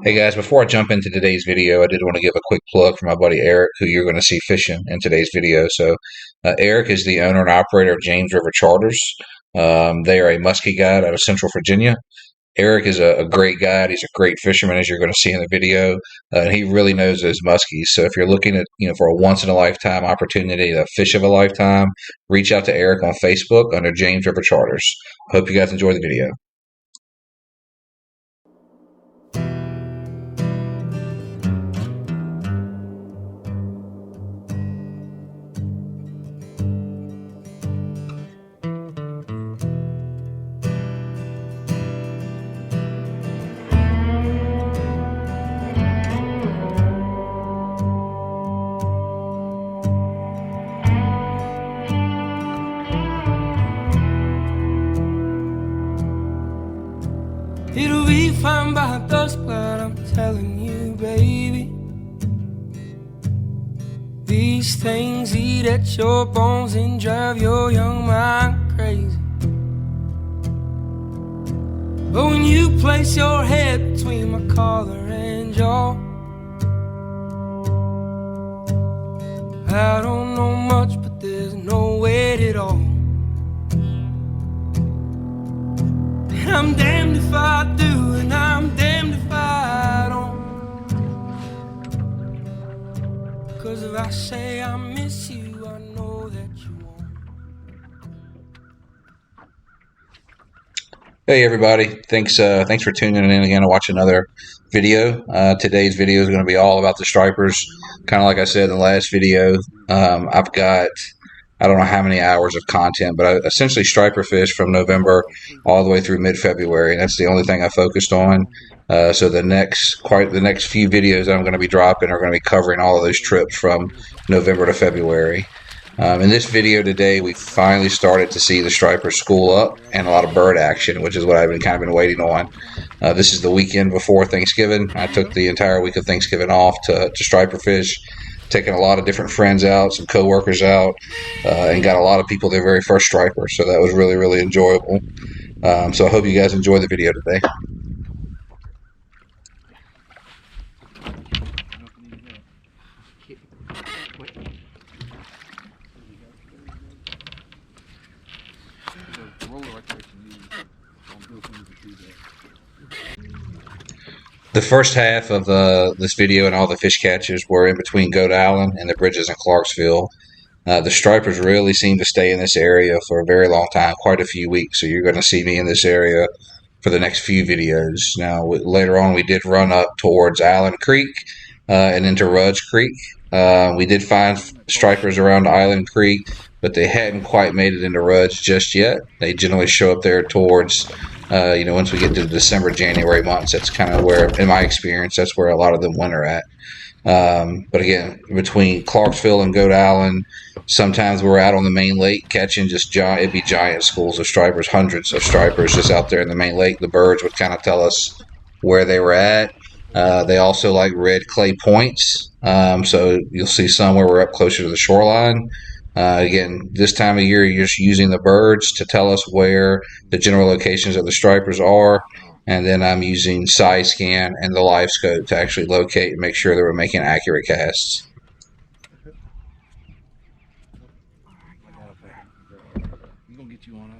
Hey guys, before I jump into today's video, I did want to give a quick plug for my buddy Eric, who you're going to see fishing in today's video. Eric is the owner and operator of James River Charters. They are a muskie guide out of Central Virginia. Eric is a great guide. He's a great fisherman, as you're going to see in the video, and he really knows those muskies. So if you're looking at, for a once in a lifetime opportunity, a fish of a lifetime, reach out to Eric on Facebook under James River Charters. Hope you guys enjoy the video. It'll be fine by dusk, but I'm telling you, baby, these things eat at your bones and drive your young mind crazy. But when you place your head between my collar and jaw, I don't know much, but there's no weight at all. And I'm damned if I do, and I'm damned if I don't. 'Cause if I say I miss you, I know that you won't. Hey everybody, thanks for tuning in again to watch another video. Today's video is going to be all about the stripers. Kind of like I said in the last video, I've got, I don't know how many hours of content, but I essentially striper fish from November all the way through mid-February, and that's the only thing I focused on. So the next few videos that I'm going to be dropping are going to be covering all of those trips from November to February. In this video today, we finally started to see the stripers school up and a lot of bird action, which is what I've been waiting on. This is the weekend before Thanksgiving. I took the entire week of Thanksgiving off to striper fish, taking a lot of different friends out, some co-workers out, and got a lot of people their very first striper. So that was really, really enjoyable. So I hope you guys enjoy the video today. The first half of this video and all the fish catches were in between Goat Island and the bridges in Clarksville. The stripers really seem to stay in this area for a very long time, quite a few weeks. So you're going to see me in this area for the next few videos. Now, later on, we did run up towards Island Creek and into Rudge Creek. We did find stripers around Island Creek, but they hadn't quite made it into Rudge just yet. They generally show up there towards once we get to the December, January months. That's kind of where, in my experience, that's where a lot of them winter at. But again, between Clarksville and Goat Island, sometimes we're out on the main lake catching it'd be giant schools of stripers, hundreds of stripers just out there in the main lake. The birds would kind of tell us where they were at. They also like red clay points. So you'll see some where we're up closer to the shoreline. Again, this time of year, you're just using the birds to tell us where the general locations of the stripers are, and then I'm using side scan and the live scope to actually locate and make sure that we're making accurate casts. I'm gonna get you on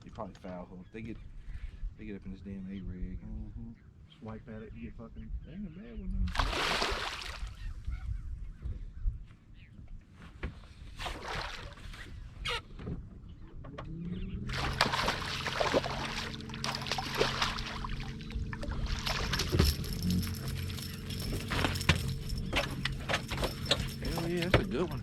You probably foul hook. They get up in this damn A rig. Swipe at it, you get fucking. That ain't a bad one though. Hell yeah, that's a good one.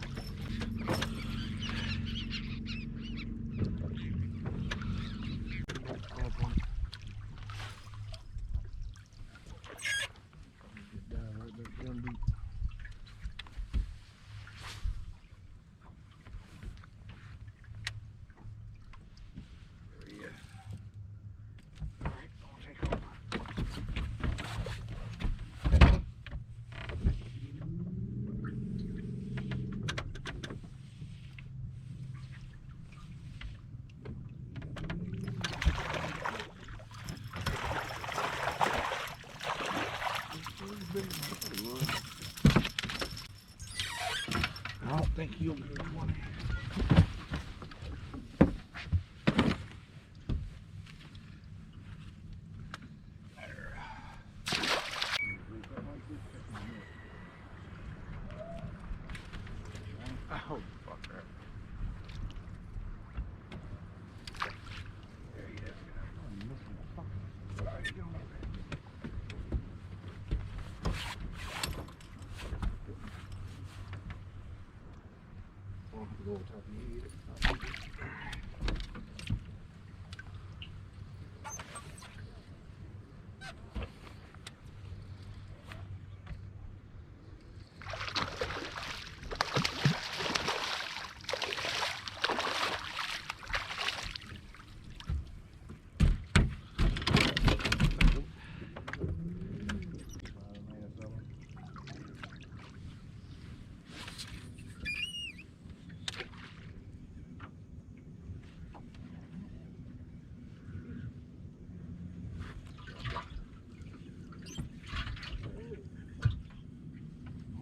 I don't think you'll get one. Oh, fuck that. There he is. Oh, you missing the fucking. All right, get on up there. I'll have to go over top of you.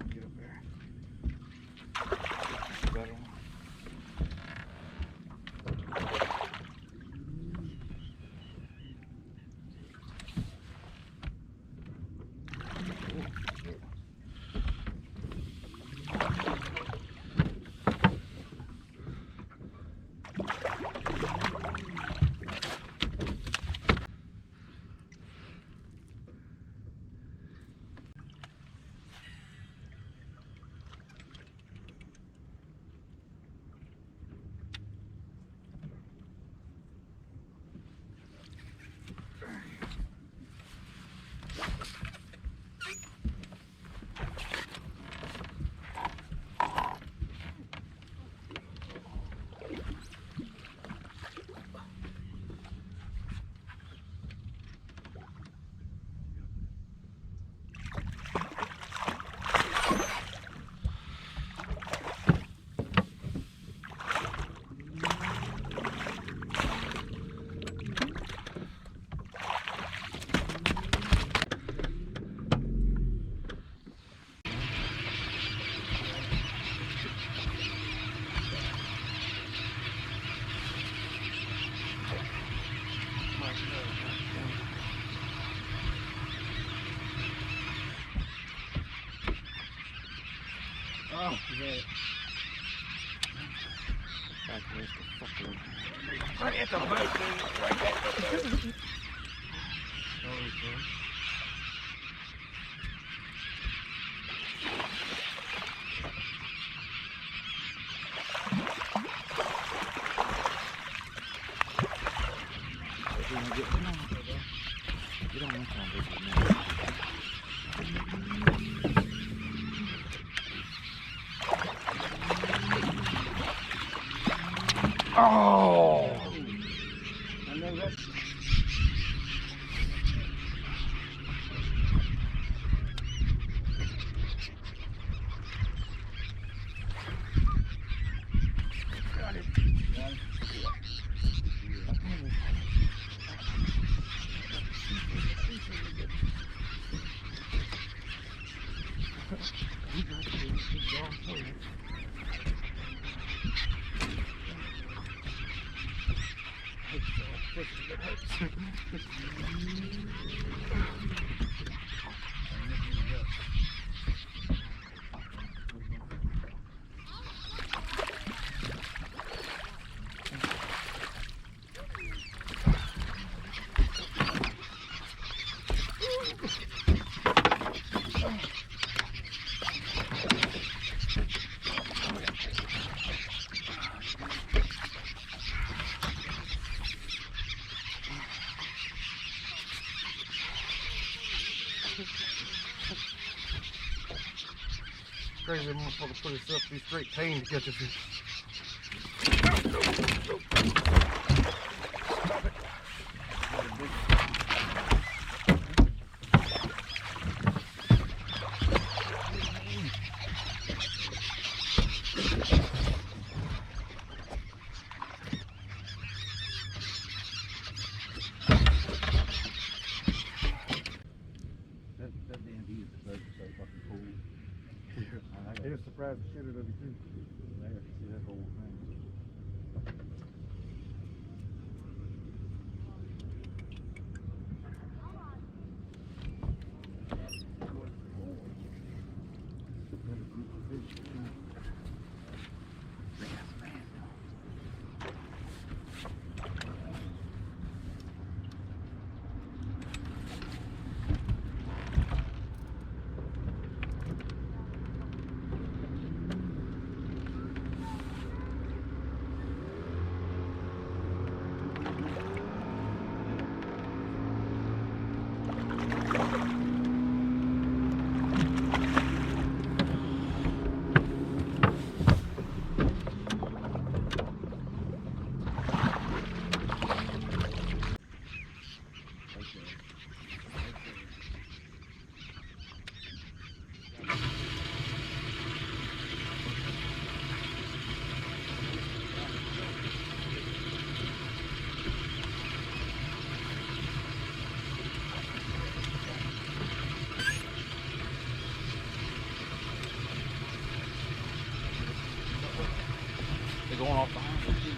Get up there. Better one. Oh, yeah. Where's the fucking... Right at the boat, dude. Right at the boat. Oh, okay. Get on my phone, oh! I know that. Got it. Got it. You got to do this dog for you. Crazy motherfucker put himself through straight pain to get this. That damn heat is so fucking cool. It's the surprised the shit out of you too. There, see that whole thing. They're going off behind us too.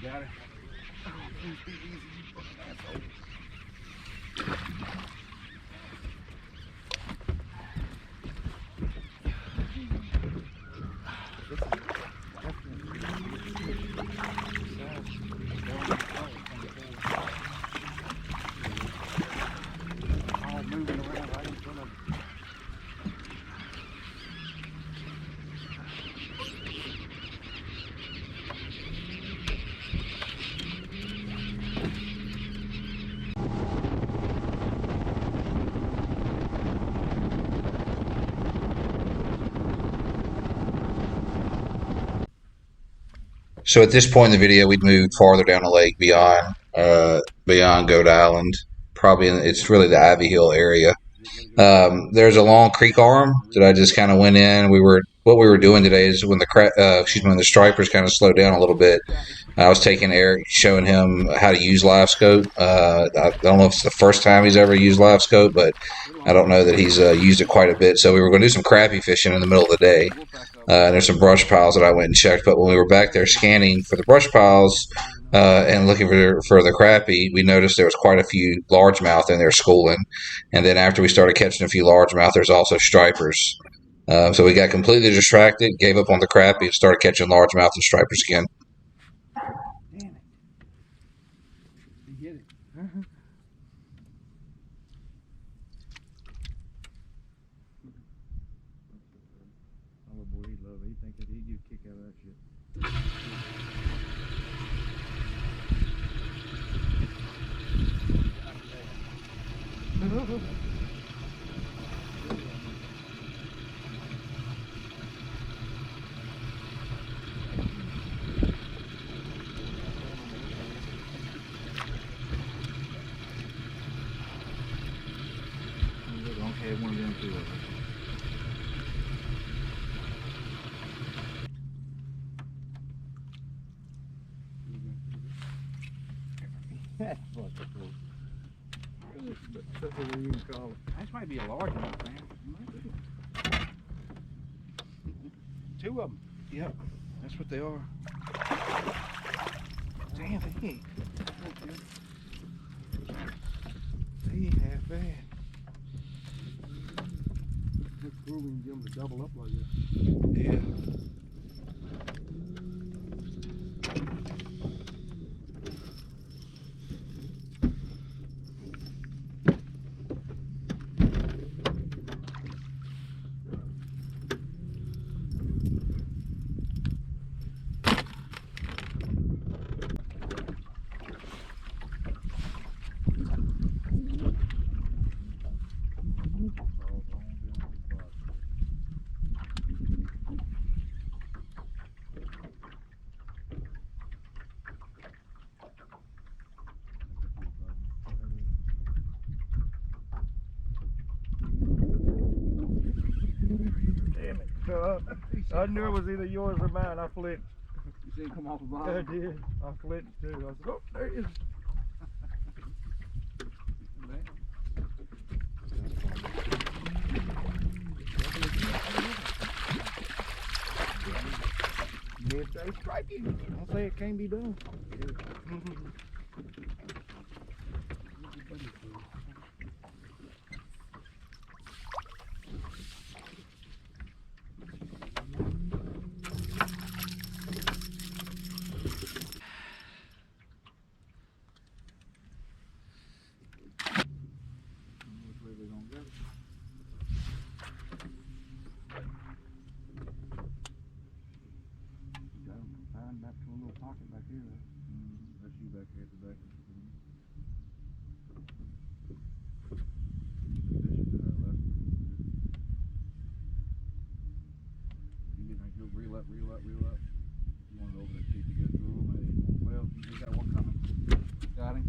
Got it. Oh, please be easy, you fucking asshole. All moving around right in front of me. So at this point in the video, we'd moved farther down the lake beyond Goat Island. It's really the Ivy Hill area. There's a long creek arm that I just kind of went in. What we were doing today is when the stripers kind of slowed down a little bit. I was taking Eric, showing him how to use live scope. I don't know if it's the first time he's ever used live scope, but I don't know that he's used it quite a bit. So we were going to do some crappie fishing in the middle of the day. And there's some brush piles that I went and checked, but when we were back there scanning for the brush piles and looking for the crappie, we noticed there was quite a few largemouth in there schooling. And then after we started catching a few largemouth, there's also stripers. So we got completely distracted, gave up on the crappie, and started catching largemouth and stripers again. Damn it. You get it. Oh boy, he'd love it. He'd think that he'd get a kick out of that shit. Okay, one of them too. That's fucking cool. That's what you can call it. This might be a large one, man. Two of them. Yep, that's what they are. Damn, they ain't half bad. That's cool when you get them to double up like that. Yeah. I knew it was either yours or mine. I flinched. You see him come off the I bottom? did. I flinched too. I was like, oh, there it is. Midday striking. I'll say it can't be done. Which way we gonna go? Got him confined back to a little pocket back here. That's you back here at the back. You'll reel up. You want to over that sheet to get through him. Well, you got one coming. Got him.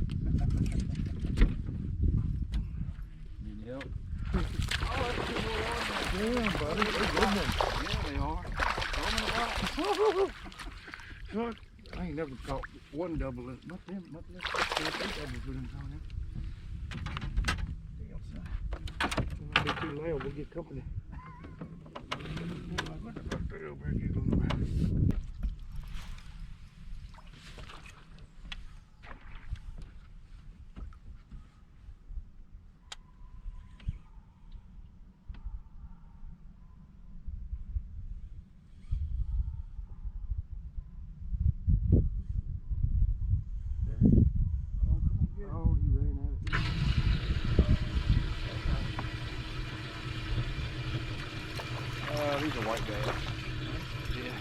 Need any help? Damn, buddy. They're good ones. Yeah, they are. Throw them in the water. I ain't never caught one double. What them? What them? Two doubles with them on there. Damn, son. We'll get too loud. We'll get company. Look at that tail back here. Oh, he ran at it. These are white bass. Yeah.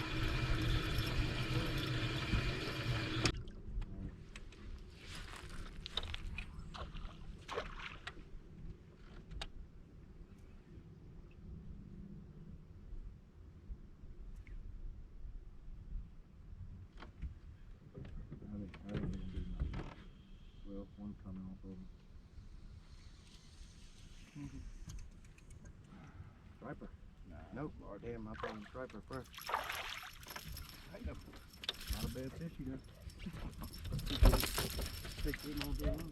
I think they're gonna do nothing. Well, one coming off of them. Striper. Nope. Oh, damn, I found a striper first. Not a bad fish you got. Take him all day long.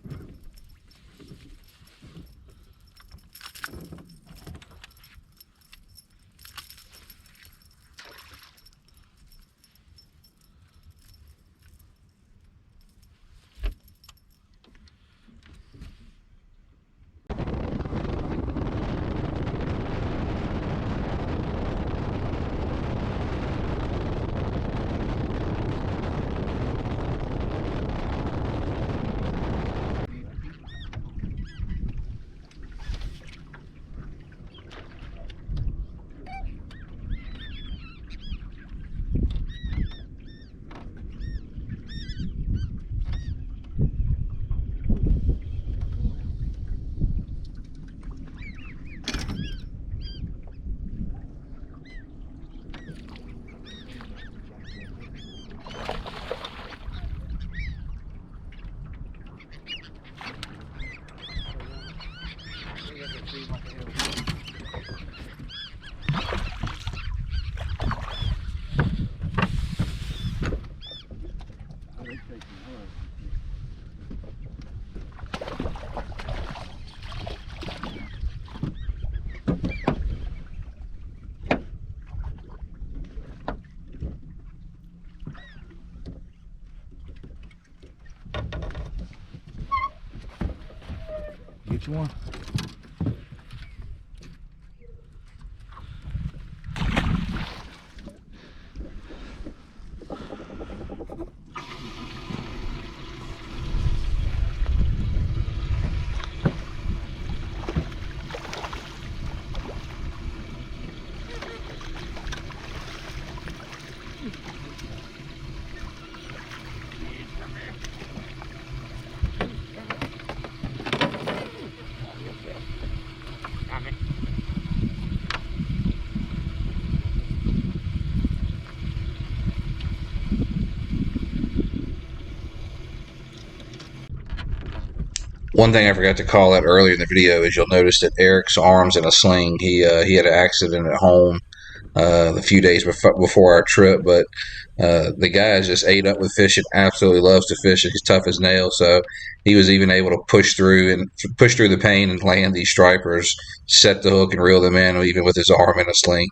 Get you one. One thing I forgot to call out earlier in the video is you'll notice that Eric's arm's in a sling. He had an accident at home the few days before our trip, but the guy just ate up with fishing. Absolutely loves to fish. He's tough as nails, so he was even able to push through the pain and land these stripers, set the hook and reel them in, even with his arm in a sling.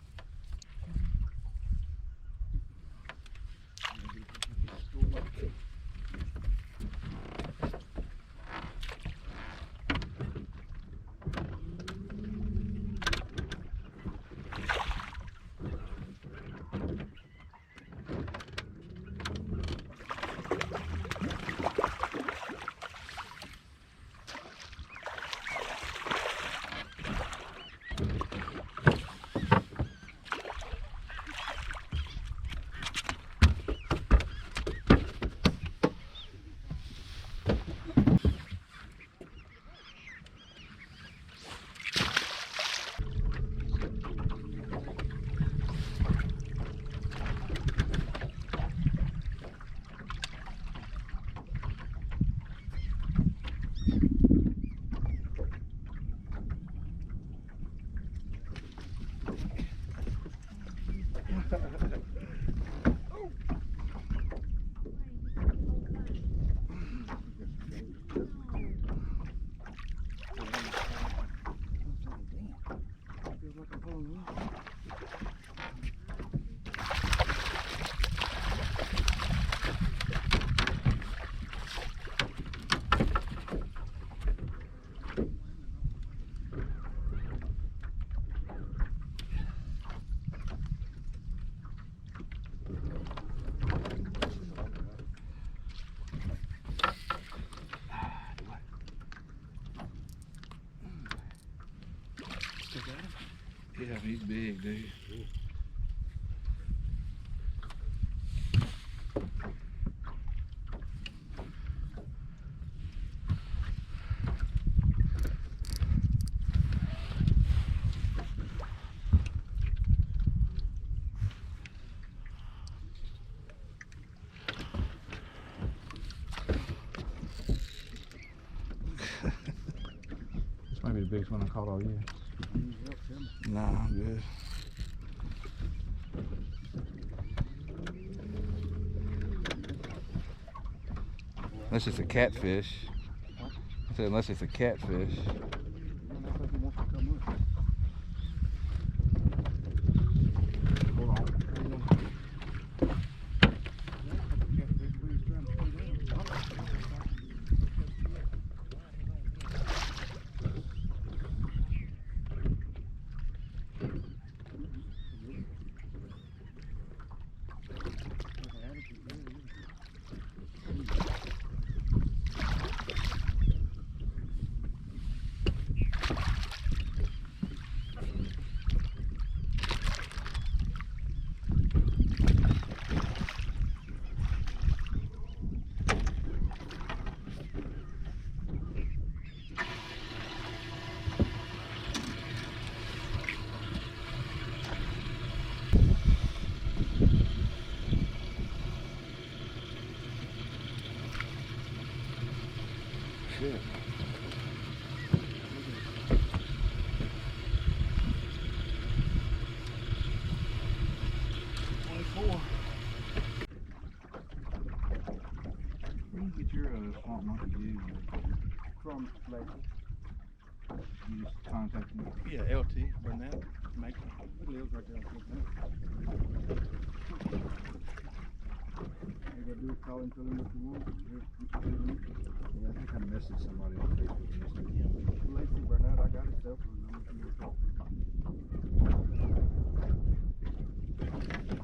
Yeah, he's big, dude. This might be the biggest one I caught all year. Nah, I'm good. Unless it's a catfish. I said unless it's a catfish. Shit. Where you get your swamp monkey jig? From Lacey. You just contact me. Yeah, LT, Burnett, Macon. It lives right there. All you gotta do is call him, tell him what you want. Yeah, I think I messaged somebody on Facebook yesterday. Lacey Burnett, I got his cell phone number if you want to talk to him.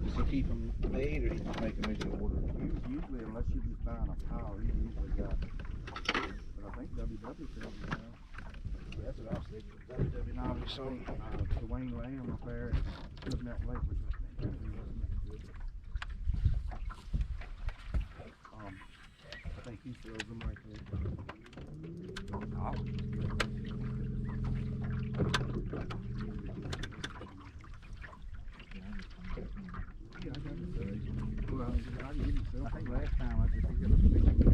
Does he keep them made or he just make them as you order? Usually, unless you're just buying a pile, he usually got. But I think WW sells them now. That's what I was thinking. WW Novelty sold. Dwayne Lamb up there looking at Lake was I think he sells them right there. Yeah, I got it. Well, I can give you some. I think last time I just got a picture.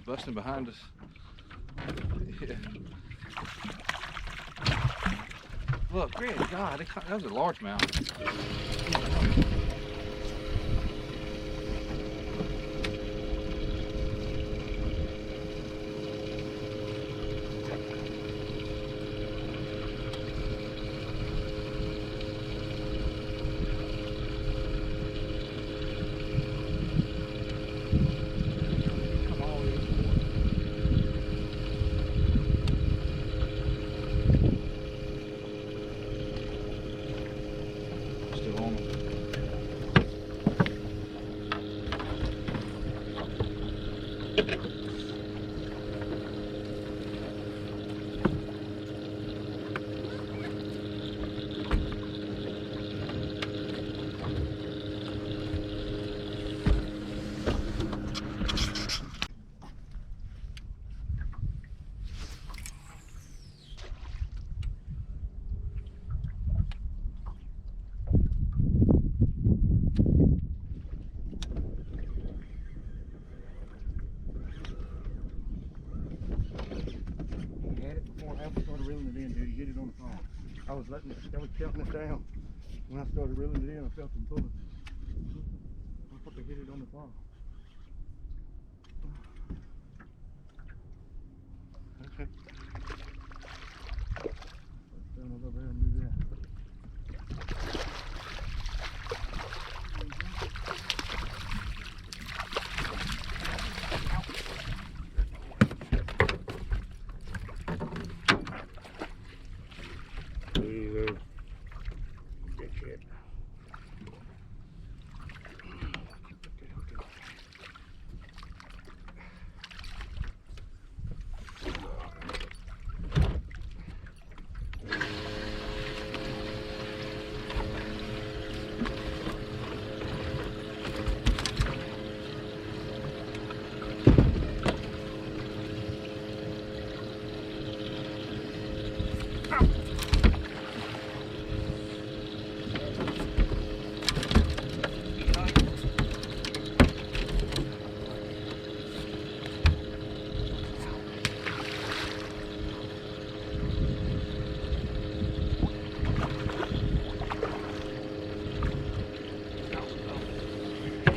busting behind us. Yeah. Look, great God, that was a largemouth. Still on them. He had it before I started reeling it in, dude. He hit it on the phone. I was counting it down. When I started reeling it in, I felt him pulling. I thought they hit it on the phone. Okay. Let's turn over there and do that. Good shit.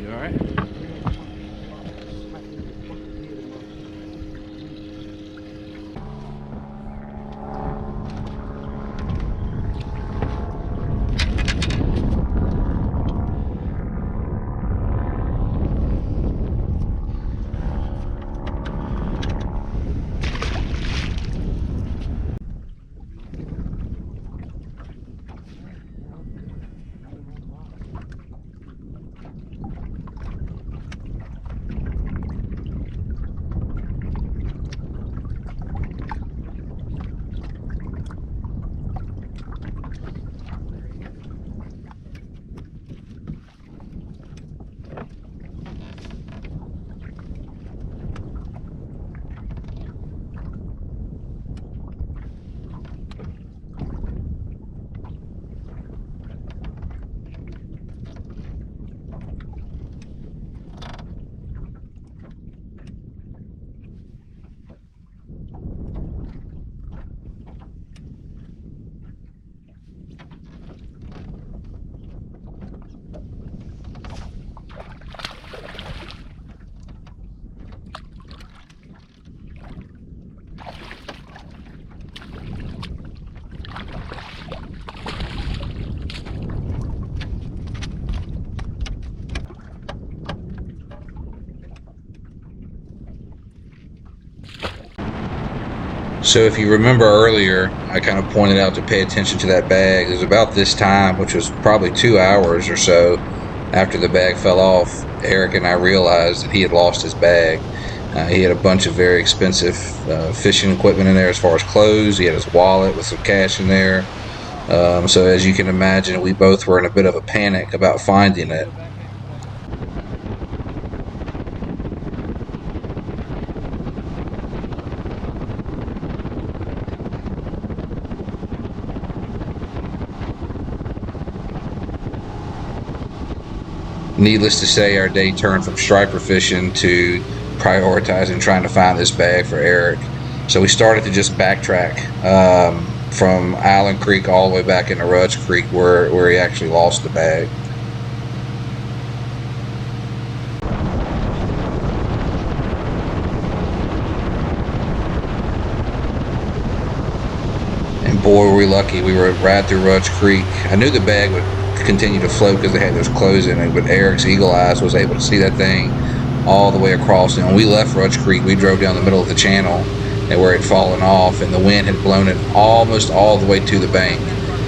You alright? So if you remember earlier, I kind of pointed out to pay attention to that bag. It was about this time, which was probably 2 hours or so after the bag fell off, Eric and I realized that he had lost his bag. He had a bunch of very expensive fishing equipment in there as far as clothes. He had his wallet with some cash in there. So as you can imagine, we both were in a bit of a panic about finding it. Needless to say, our day turned from striper fishing to prioritizing trying to find this bag for Eric. So we started to just backtrack from Island Creek all the way back into Rudge Creek where he actually lost the bag. And boy, were we lucky. We were right through Rudge Creek. I knew the bag would continue to float because they had those clothes in it, but Eric's eagle eyes was able to see that thing all the way across. And when we left Rudge Creek, we drove down the middle of the channel and where it had fallen off, and the wind had blown it almost all the way to the bank.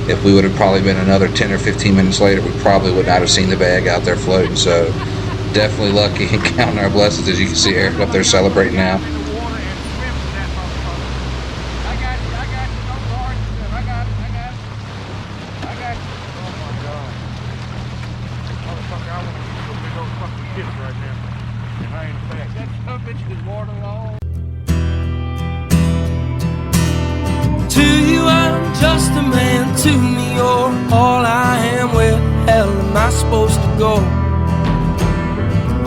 If we would have probably been another 10 or 15 minutes later, we probably would not have seen the bag out there floating. So definitely lucky and counting our blessings. As you can see Eric up there celebrating now. To you I'm just a man, to me you're all I am. Where the hell am I supposed to go?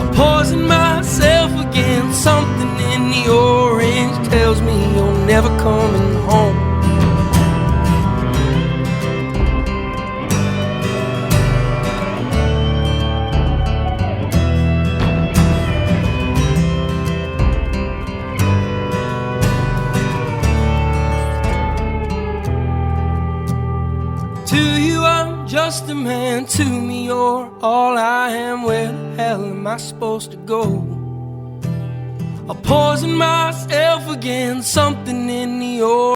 I'm poisoning myself again. Something in the orange tells me you're never coming home. To you I'm just a man, to me you're all I am. Where the hell am I supposed to go? I'll poison myself again, something in the